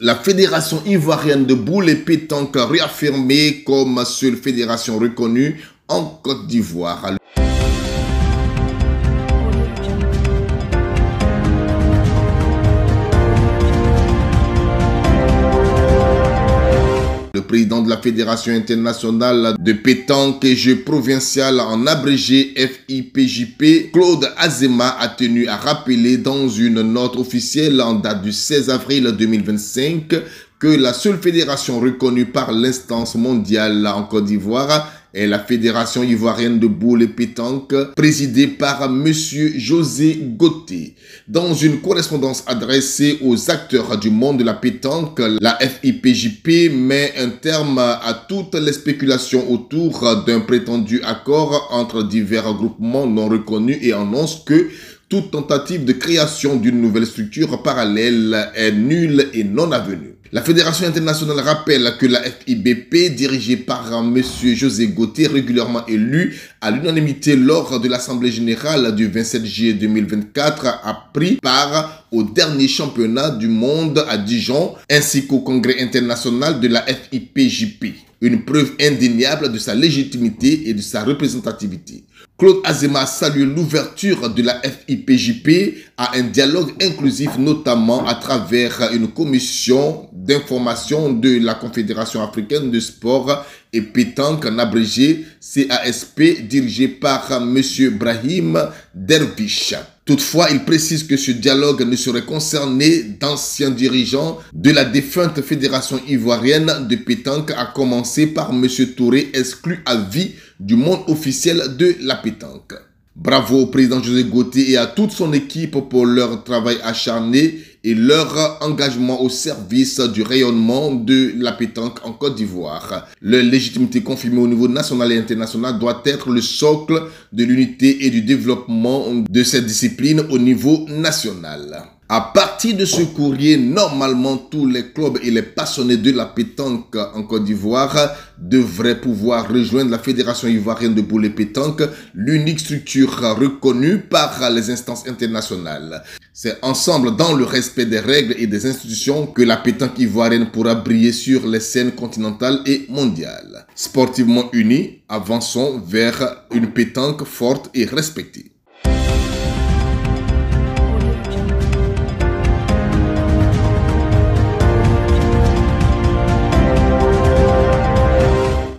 La Fédération ivoirienne de boules et pétanque réaffirmée comme seule fédération reconnue en Côte d'Ivoire. Le président de la Fédération internationale de pétanque et jeux provincial en abrégé FIPJP, Claude Azéma, a tenu à rappeler dans une note officielle en date du 16 avril 2025 que la seule fédération reconnue par l'instance mondiale en Côte d'Ivoire est la Fédération ivoirienne de boules et pétanque, présidée par M. José Gauthier. Dans une correspondance adressée aux acteurs du monde de la pétanque, la FIPJP met un terme à toutes les spéculations autour d'un prétendu accord entre divers groupements non reconnus et annonce que toute tentative de création d'une nouvelle structure parallèle est nulle et non avenue. La Fédération internationale rappelle que la FIBP, dirigée par M. José Gauthier, régulièrement élu à l'unanimité lors de l'Assemblée générale du 27 juillet 2024, a pris part au dernier championnat du monde à Dijon, ainsi qu'au congrès international de la FIPJP. Une preuve indéniable de sa légitimité et de sa représentativité. Claude Azéma salue l'ouverture de la FIPJP à un dialogue inclusif, notamment à travers une commission d'information de la Confédération africaine de sport et pétanque en abrégé CASP, dirigée par M. Brahim Dervish. Toutefois, il précise que ce dialogue ne serait concerné d'anciens dirigeants de la défunte Fédération ivoirienne de pétanque, à commencer par M. Touré, exclu à vie du monde officiel de la pétanque. Bravo au président José Gauthier et à toute son équipe pour leur travail acharné et leur engagement au service du rayonnement de la pétanque en Côte d'Ivoire. Leur légitimité confirmée au niveau national et international doit être le socle de l'unité et du développement de cette discipline au niveau national. À partir de ce courrier, normalement, tous les clubs et les passionnés de la pétanque en Côte d'Ivoire devraient pouvoir rejoindre la Fédération ivoirienne de boules et pétanque, l'unique structure reconnue par les instances internationales. C'est ensemble, dans le respect des règles et des institutions, que la pétanque ivoirienne pourra briller sur les scènes continentales et mondiales. Sportivement unis, avançons vers une pétanque forte et respectée.